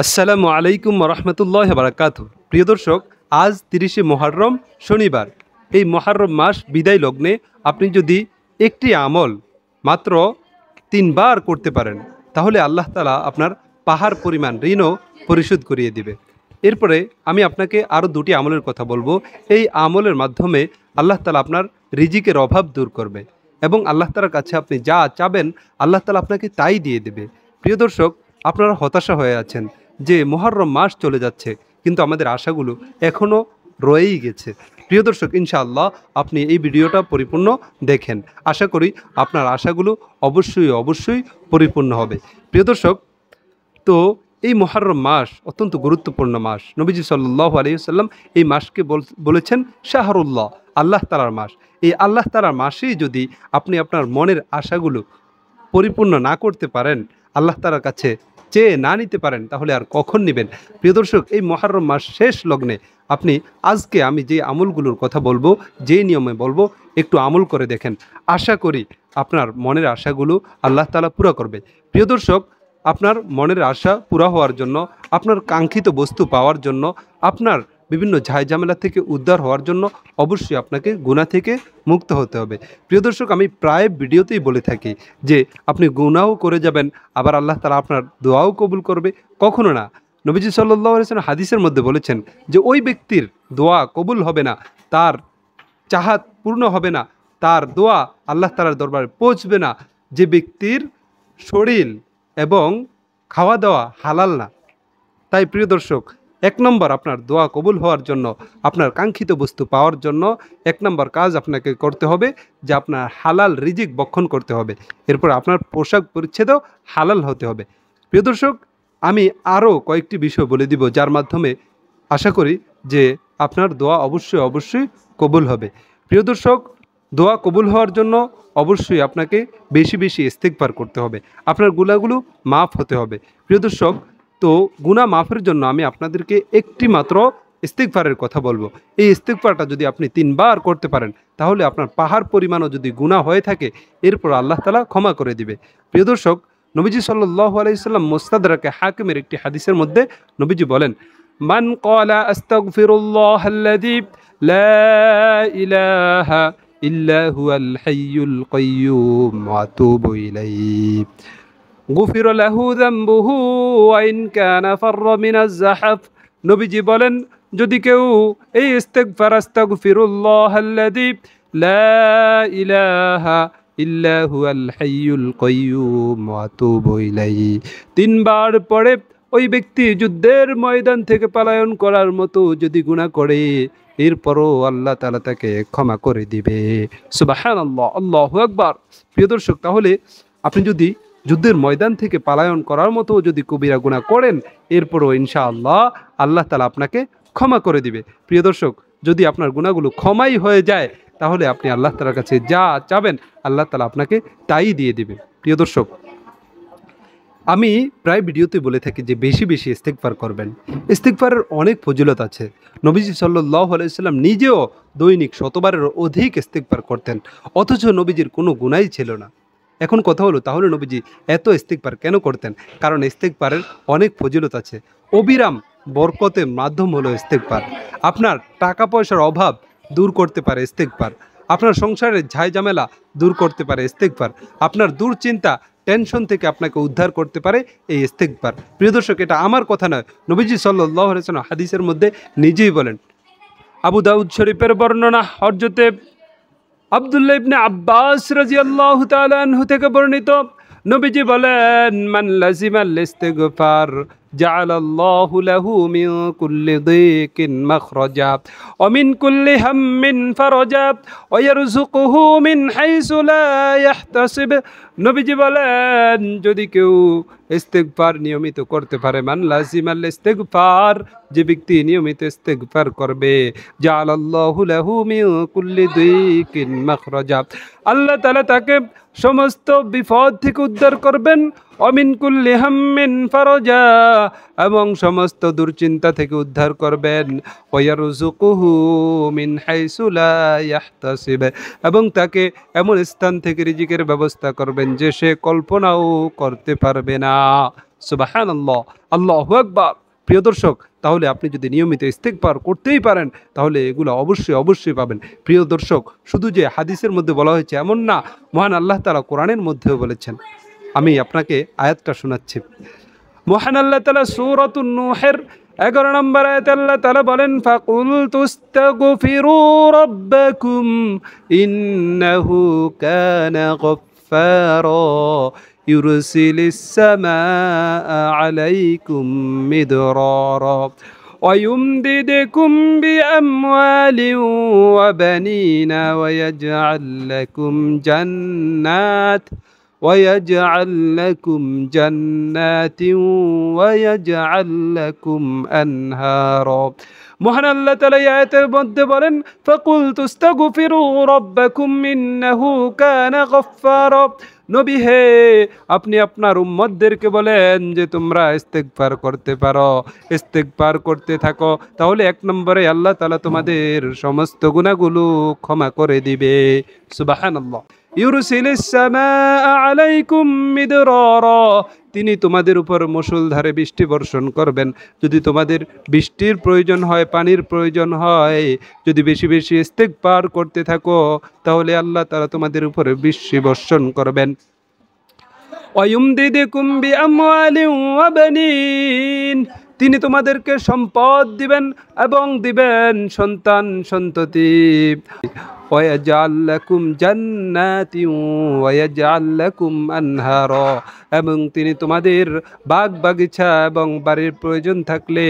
আসসালামু আলাইকুম রহমতুল্লাহ বারাকাতুহু। প্রিয় দর্শক, আজ 30শে মুহররম শনিবার। এই মুহররম মাস বিদায় লগ্নে আপনি যদি একটি আমল মাত্র 3 বার করতে পারেন, তাহলে আল্লাহ তাআলা আপনার পাহাড় পরিমাণ ঋণও পরিশোধ করিয়ে দিবে। এরপরে আমি আপনাকে আরও 2টি আমলের কথা বলবো। এই আমলের মাধ্যমে আল্লাহ তাআলা আপনার রিজিকের অভাব দূর করবে এবং আল্লাহ তাআলার কাছে আপনি যা চাবেন আল্লাহ তাআলা আপনাকে তাই দিয়ে দেবে। প্রিয় দর্শক, আপনারা হতাশা হয়ে আছেন যে মুহররম মাস চলে যাচ্ছে, কিন্তু আমাদের আশাগুলো এখনও রয়েই গেছে। প্রিয় দর্শক, ইনশাআল্লাহ আপনি এই ভিডিওটা পরিপূর্ণ দেখেন। আশা করি আপনার আশাগুলো অবশ্যই পরিপূর্ণ হবে। প্রিয় দর্শক, তো এই মুহররম মাস অত্যন্ত গুরুত্বপূর্ণ মাস। নবীজি সাল্লাল্লাহু আলাইহি ওয়াসাল্লাম এই মাসকে বলেছেন শাহরুল্লাহ, আল্লাহ তাআলার মাস। এই আল্লাহ তাআলার মাসেই যদি আপনি আপনার মনের আশাগুলো পরিপূর্ণ না করতে পারেন, আল্লাহ তাআলার কাছে চেয়ে না নিতে পারেন, তাহলে আর কখন নেবেন? প্রিয় দর্শক, এই মুহররম মাস শেষ লগ্নে আপনি আজকে আমি যে আমলগুলোর কথা বলবো, যে নিয়মে বলবো, একটু আমল করে দেখেন। আশা করি আপনার মনের আশাগুলো আল্লাহ তাআলা পুরা করবে। প্রিয় দর্শক, আপনার মনের আশা পুরা হওয়ার জন্য, আপনার কাঙ্ক্ষিত বস্তু পাওয়ার জন্য, আপনার বিভিন্ন ঝামেলা থেকে উদ্ধার হওয়ার জন্য অবশ্যই আপনাকে গুনাহ থেকে মুক্ত হতে হবে। প্রিয় দর্শক, আমি প্রায় ভিডিওতেই বলে থাকি যে আপনি গুনাহও করে যাবেন, আবার আল্লাহ তাআলা আপনার দোয়াও কবুল করবে। কখনো না। নবীজি সাল্লাল্লাহু আলাইহি ওয়াসাল্লাম হাদিসের মধ্যে বলেছেন যে ওই ব্যক্তির দোয়া কবুল হবে না, তার চাহাত পূর্ণ হবে না, তার দোয়া আল্লাহ তাআলার দরবারে পৌঁছবে না, যে ব্যক্তির শরীর এবং খাওয়া দাওয়া হালাল না। তাই প্রিয় দর্শক, 1 নম্বর আপনার দোয়া কবুল হওয়ার জন্য, আপনার কাঙ্ক্ষিত বস্তু পাওয়ার জন্য 1 নম্বর কাজ আপনাকে করতে হবে যে আপনার হালাল রিজিক ভক্ষণ করতে হবে। এরপর আপনার পোশাক পরিচ্ছদও হালাল হতে হবে। প্রিয় দর্শক, আমি আরও কয়েকটি বিষয় বলে দিব যার মাধ্যমে আশা করি যে আপনার দোয়া অবশ্যই কবুল হবে। প্রিয় দর্শক, দোয়া কবুল হওয়ার জন্য অবশ্যই আপনাকে বেশি ইস্তিগফার করতে হবে। আপনার গুনাহগুলো মাফ হতে হবে। প্রিয় দর্শক, তো গুনাহ মাফের জন্য আমি আপনাদেরকে একটি মাত্র ইস্তিগফারের কথা বলবো। এই ইস্তিগফারটা যদি আপনি 3 বার করতে পারেন, তাহলে আপনার পাহাড় পরিমাণও যদি গুনাহ হয়ে থাকে, এরপর আল্লাহ তাআলা ক্ষমা করে দিবে। প্রিয় দর্শক, নবীজি সাল্লাল্লাহু আলাইহি ওয়াসাল্লাম মুস্তাদরাকে হাকিমের একটি হাদিসের মধ্যে নবীজি বলেন, মান ক্বালা আস্তাগফিরুল্লাহাল্লাযী লা ইলাহা ইল্লা হুয়াল হাইয়ুল কাইয়্যুম ওয়া আতুবু ইলাইহি গুফির লাহু যামবুহু ওয়া ইন কানা ফাররা মিনাজ যাহাফ। নবীজি বলেন, যদি কেউ এই ইস্তিগফার আস্তাগফিরুল্লাহাল্লাযী লা ইলাহা ইল্লা হুয়াল হাইয়ুল কাইয়্যুম ওয়া আতুবু ইলাইহি 3 বার পড়ে, ওই ব্যক্তি যুদ্ধের ময়দান থেকে পলায়ন করার মতো যদি গুনাহ করে, এরপরও আল্লাহ তাআলা তাকে ক্ষমা করে দিবে। সুবহানাল্লাহ, আল্লাহু আকবার। প্রিয় দর্শক, তাহলে আপনি যদি যুদ্ধের ময়দান থেকে পলায়ন করার মতো যদি কবিরা গুনাহ করেন, এরপরও ইনশাআল্লাহ আল্লাহ তাআলা আপনাকে ক্ষমা করে দিবে। প্রিয় দর্শক, যদি আপনার গুনাহগুলো ক্ষমাই হয়ে যায়, তাহলে আপনি আল্লাহ তাআলার কাছে যা চাবেন আল্লাহ তাআলা আপনাকে তাই দিয়ে দিবে। প্রিয় দর্শক, আমি প্রায় ভিডিওতে বলে থাকি যে বেশি ইস্তিগফার করবেন। ইস্তিগফারের অনেক ফজিলত আছে। নবীজি সাল্লাল্লাহু আলাইহি ওয়াসাল্লাম নিজেও দৈনিক 100বারের অধিক ইস্তিগফার করতেন, অথচ নবীজির কোনো গুনাহই ছিল না। এখন কথা হলো, তাহলে নবীজি এত ইস্তিগফার কেন করতেন? কারণ ইস্তিগফারের অনেক ফজিলত আছে। অবিরাম বরকতের মাধ্যম হলো ইস্তিগফার। আপনার টাকা পয়সার অভাব দূর করতে পারে ইস্তিগফার। আপনার সংসারের ঝামেলা দূর করতে পারে ইস্তিগফার। আপনার দুশ্চিন্তা, টেনশন থেকে আপনাকে উদ্ধার করতে পারে এই ইস্তিগফার। প্রিয় দর্শক, এটা আমার কথা নয়, নবীজি সাল্লাল্লাহু আলাইহি ওয়াসাল্লাম হাদিসের মধ্যে নিজেই বলেন। আবু দাউদ শরীফের বর্ণনা, হযরতে আব্দুল্লাহ ইবনে আব্বাস রাদিয়াল্লাহু তাআলা আনহু থেকে বর্ণিত, নবীজি বলেন, মান লাজিমাল ইস্তিগফার জাআলাল্লাহু লাহু মিন কুল্লি দিকিন মাখরাজা ওয়া মিন কুল্লি হাম্মিন ফারাজা ওয়া ইয়ারযুকুহু মিন হাইসু লা ইয়াহতাসিব। নবীজি বলেন, যদি কেউ ইস্তিগফার নিয়মিত করতে পারে, মান লাজিমাল ইস্তিগফার, যে ব্যক্তি নিয়মিত ইস্তিগফার করবে, জাআলাল্লাহু লাহু মিন কুল্লি দিকিন মাখরাজা, আল্লাহ তাআলা তাকে সমস্ত বিপদ থেকে উদ্ধার করবেন, অমিন কুল্লি হাম্মিন ফারাজা, এবং সমস্ত দুশ্চিন্তা থেকে উদ্ধার করবেন, ওয়ারযুকুহু মিন হাইসু লা ইয়াহতাসিব, এবং তাকে এমন স্থান থেকে রিজিকের ব্যবস্থা করবেন যে সে কল্পনাও করতে পারবে না। সুবহানাল্লাহ, আল্লাহু আকবার। প্রিয় দর্শক, তাহলে আপনি যদি নিয়মিত ইস্তেগফার করতেই পারেন তাহলে এগুলো অবশ্যই অবশ্যই পাবেন। প্রিয় দর্শক, শুধু যে হাদিসের মধ্যে বলা হয়েছে এমন না, মহান আল্লাহ তাআলা কোরআনের মধ্যেও বলেছেন। আমি আপনাকে আয়াতটা শোনাচ্ছি। মহান আল্লাহ তাআলা সূরাতুন নূহের 11 নম্বর আয়াতে আল্লাহ তাআলা বলেন, ফাকুলতুস্তাগফিরু রাব্বাকুম ইন্নাহু কানা গফফারা ইউরসিলিস সামাআ আলাইকুম মিদরারা ويمددكم بأموال وبنين ويجعل لكم جنات ويجعل لكم أنهارا। মহান আল্লাহ তাআলা এই আয়াতের মধ্যে বলেন, ফাকুলতুস্তাগফিরু রাব্বাকুম ইন্নাহু কানা গফফারা। নবী হে, আপনি আপনার উম্মতদেরকে বলেন যে তোমরা ইস্তেগফার করতে পারো, ইস্তেগফার করতে থাকো, তাহলে 1 নম্বরে আল্লাহ তাআলা তোমাদের সমস্ত গুনাহগুলো ক্ষমা করে দিবে। সুবহানাল্লাহ। ইউরসিলিস সামাআ আলাইকুম মিদরারা, তিনি তোমাদের উপর মুষলধারে বৃষ্টি বর্ষণ করবেন। যদি তোমাদের বৃষ্টির প্রয়োজন হয়, পানির প্রয়োজন হয়, যদি বেশি বেশি ইস্তেগফার করতে থাকো তাহলে আল্লাহ তাআলা তোমাদের উপরে বৃষ্টি বর্ষণ করবেন। ওয়ায়ুমদিদকুম বিআমওয়ালিন ওয়া বানিন, তিনি তোমাদেরকে সম্পদ দিবেন এবং দিবেন সন্তান সন্ততি। ওয়ায়াজআল লাকুম জান্নাতিন ওয়ায়াজআল লাকুম আনহারা, এবং তিনি তোমাদের বাগ বাগিচা এবং বাড়ির প্রয়োজন থাকলে,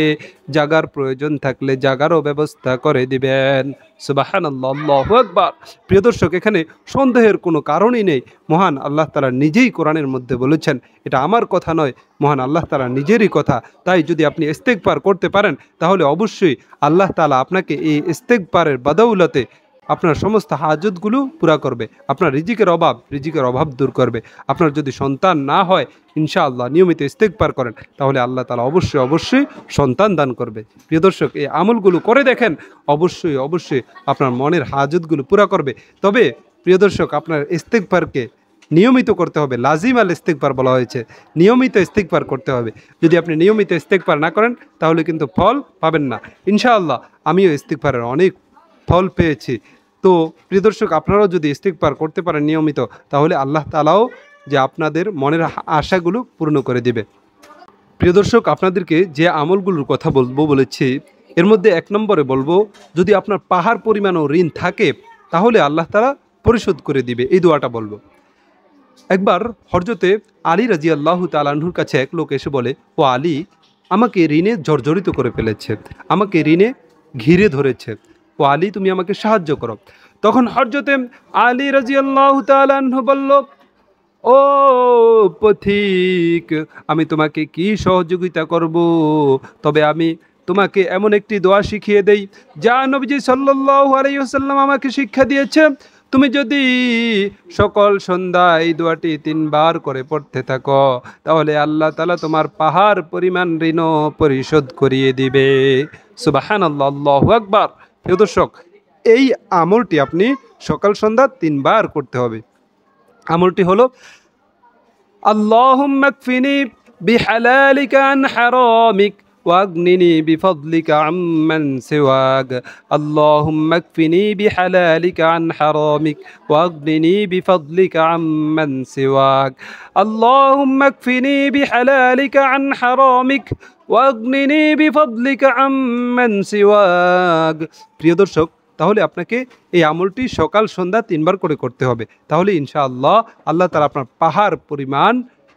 জাগার প্রয়োজন থাকলে জাগারও ব্যবস্থা করে দিবেন। সুবহানাল্লাহ, আল্লাহু আকবার। প্রিয় দর্শক, এখানে সন্দেহের কোনো কারণই নেই। মহান আল্লাহ তাআলা নিজেই কোরআনের মধ্যে বলেছেন, এটা আমার কথা নয়, মহান আল্লাহ তাআলা নিজেরই কথা। তাই যদি আপনি ইস্তেগফার করতে পারেন তাহলে অবশ্যই আল্লাহ তাআলা আপনাকে এই ইস্তেগফারের বদৌলতে আপনার সমস্ত হাজতগুলো পুরা করবে। আপনার রিজিকের অভাব দূর করবে। আপনার যদি সন্তান না হয়, ইনশাআল্লাহ নিয়মিত ইস্তেগফার করেন তাহলে আল্লাহ তাআলা অবশ্যই অবশ্যই সন্তান দান করবে। প্রিয় দর্শক, এই আমলগুলো করে দেখেন, অবশ্যই অবশ্যই আপনার মনের হাজতগুলো পুরা করবে। তবে প্রিয় দর্শক, আপনার ইস্তেগফারকে নিয়মিত করতে হবে। লাজিম আল ইস্তেগফার বলা হয়েছে, নিয়মিত ইস্তেগফার করতে হবে। যদি আপনি নিয়মিত ইস্তেগফার না করেন তাহলে কিন্তু ফল পাবেন না। ইনশাআল্লাহ আমিও ইস্তেগফারের অনেক ফল পেয়েছি। তো প্রিয় দর্শক, আপনারাও যদি ইস্তেগফার করতে পারেন নিয়মিত তাহলে আল্লাহ তাআলাও যে আপনাদের মনের আশাগুলো পূর্ণ করে দিবে। প্রিয় দর্শক, আপনাদেরকে যে আমলগুলোর কথা বলেছি এর মধ্যে 1 নম্বরে বলবো, যদি আপনার পাহাড় পরিমাণও ঋণ থাকে তাহলে আল্লাহ তাআলা পরিশোধ করে দিবে। এই দোয়াটা বলবো। একবার হযরতে আলী রাদিয়াল্লাহু তাআলা আনহুর কাছে এক লোক এসে বলে, ও আলী, আমাকে ঋণে জর্জরিত করে ফেলেছে, আমাকে ঋণে ঘিরে ধরেছে, ও আলী তুমি আমাকে সাহায্য করো। তখন হযরতে আলী রাদিয়াল্লাহু তাআলা আনহু বলল, ও পথিক, আমি তোমাকে কি সহযোগিতা করব? তবে আমি তোমাকে এমন একটি দোয়া শিখিয়ে দেই যা নবীজি সাল্লাল্লাহু আলাইহি ওয়াসাল্লাম আমাকে শিক্ষা দিয়েছে। তুমি যদি সকল সন্ধ্যায় এই দোয়াটি 3 বার করে পড়তে থাকো তাহলে আল্লাহ তাআলা তোমার পাহাড় পরিমাণ ঋণ পরিশোধ করিয়ে দিবে। সুবহানাল্লাহ, আল্লাহু আকবার। প্রিয় দর্শক, এই আমলটি আপনি সকাল সন্ধ্যা 3 বার করতে হবে। আমলটি হলো, আল্লাহুম্মা কফিনি বিহালালিকা আন হারামিক ওয়াগনিনি বিফদলিকা আম্মান সিওয়াক। আল্লাহুম্মা কফিনি বিহালালিকা আন হারামিক ওয়াগনিনি বিফদলিকা আম্মান সিওয়াক। আল্লাহুম্মা কফিনি বিহালালিকা আন হারামিক ওয়াগনিনি বিফদলিকা আম্মান সিওয়াক। প্রিয় দর্শক, তাহলে আপনাকে এই আমলটি সকাল সন্ধ্যা 3 বার করে করতে হবে। তাহলে ইনশাআল্লাহ আল্লাহ তাআলা আপনার পাহাড় পরিমাণ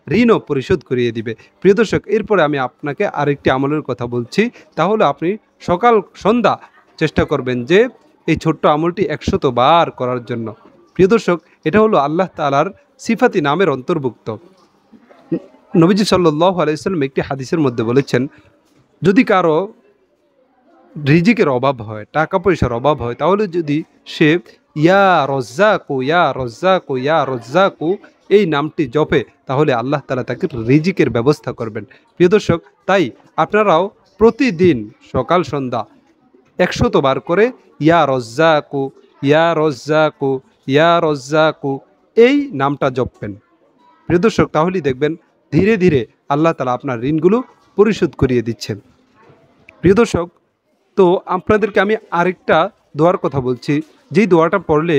ঋণও পরিশোধ করিয়ে দিবে। প্রিয় দর্শক, এরপরে আমি আপনাকে আরেকটি আমলের কথা বলছি। তাহলে আপনি সকাল সন্ধ্যা চেষ্টা করবেন যে এই ছোট্ট আমলটি 100 বার করার জন্য। প্রিয় দর্শক, এটা হলো আল্লাহ তাআলার সিফাতি নামের অন্তর্ভুক্ত। নবীজি সাল্লাল্লাহু আলাইহি ওয়াসাল্লাম একটি হাদিসের মধ্যে বলেছেন, যদি কারো রিজিকের অভাব হয়, টাকা পয়সার অভাব হয়, তাহলে যদি সে ইয়া রজ্জাকু ইয়া রজ্জাকু ইয়া রজ্জাকু এই নামটি জপে তাহলে আল্লাহ তাআলা তাকে রিজিকের ব্যবস্থা করবেন। প্রিয় দর্শক, তাই আপনারাও প্রতিদিন সকাল সন্ধ্যা 100 বার করে ইয়া রজ্জাকু ইয়া রজ্জাকু ইয়া রজ্জাকু এই নামটা জপবেন। প্রিয় দর্শক, তাহলেই দেখবেন ধীরে ধীরে আল্লাহ তাআলা আপনার ঋণগুলো পরিশোধ করিয়ে দিচ্ছেন। প্রিয় দর্শক, তো আপনাদেরকে আমি আরেকটা দোয়ার কথা বলছি, যেই দোয়াটা পড়লে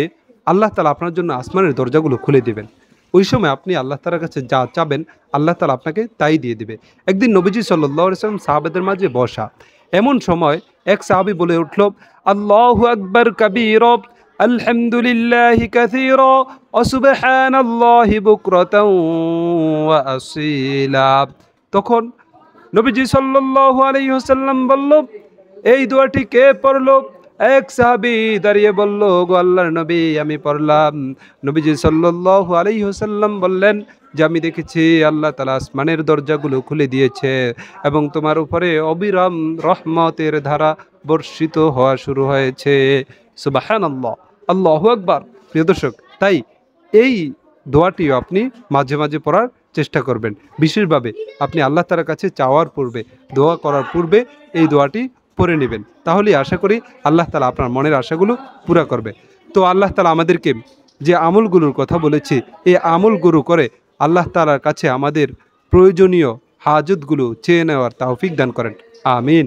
আল্লাহ তাআলা আপনার জন্য আসমানের দরজাগুলো খুলে দেবেন। ওই সময় আপনি আল্লাহ তাআলার কাছে যা চাবেন আল্লাহ তাআলা আপনাকে তাই দিয়ে দিবে। একদিন নবীজি সাল্লাল্লাহু আলাইহি ওয়াসাল্লাম সাহাবাদের মাঝে বসা, এমন সময় এক সাহাবী বলে উঠল, আল্লাহু আকবার কাবীরা, আলহামদুলিল্লাহি কাসীরা, ওয়া সুবহানাল্লাহি বুকরাতাও ওয়া আসীলা। তখন নবীজি সাল্লাল্লাহু আলাইহি ওয়াসাল্লাম বলল, এই দোয়াটি কে পড়লো? এক সাহাবী দাঁড়িয়ে বলল, গো আল্লাহর নবী, আমি পড়লাম। নবীজি সাল্লাল্লাহু আলাইহি ওয়াসাল্লাম বললেন যে আমি দেখেছি আল্লাহ তাআলা আসমানের দরজাগুলো খুলে দিয়েছে এবং তোমার উপরে অবিরাম রহমতের ধারা বর্ষিত হওয়া শুরু হয়েছে। সুবহানাল্লাহ, আল্লাহু আকবার। প্রিয় দর্শক, তাই এই দোয়াটিও আপনি মাঝে মাঝে পড়ার চেষ্টা করবেন। বিশেষভাবে আপনি আল্লাহ তাআলার কাছে চাওয়ার পূর্বে, দোয়া করার পূর্বে এই দোয়াটি পড়ে নেবেন, তাহলেই আশা করি আল্লাহ তাআলা আপনার মনের আশাগুলো পুরা করবে। তো আল্লাহ তাআলা আমাদেরকে যে আমলগুলোর কথা বলেছি, এই আমলগুলো করে আল্লাহ তাআলার কাছে আমাদের প্রয়োজনীয় হাজতগুলো চেয়ে নেওয়ার তৌফিক দান করেন। আমিন।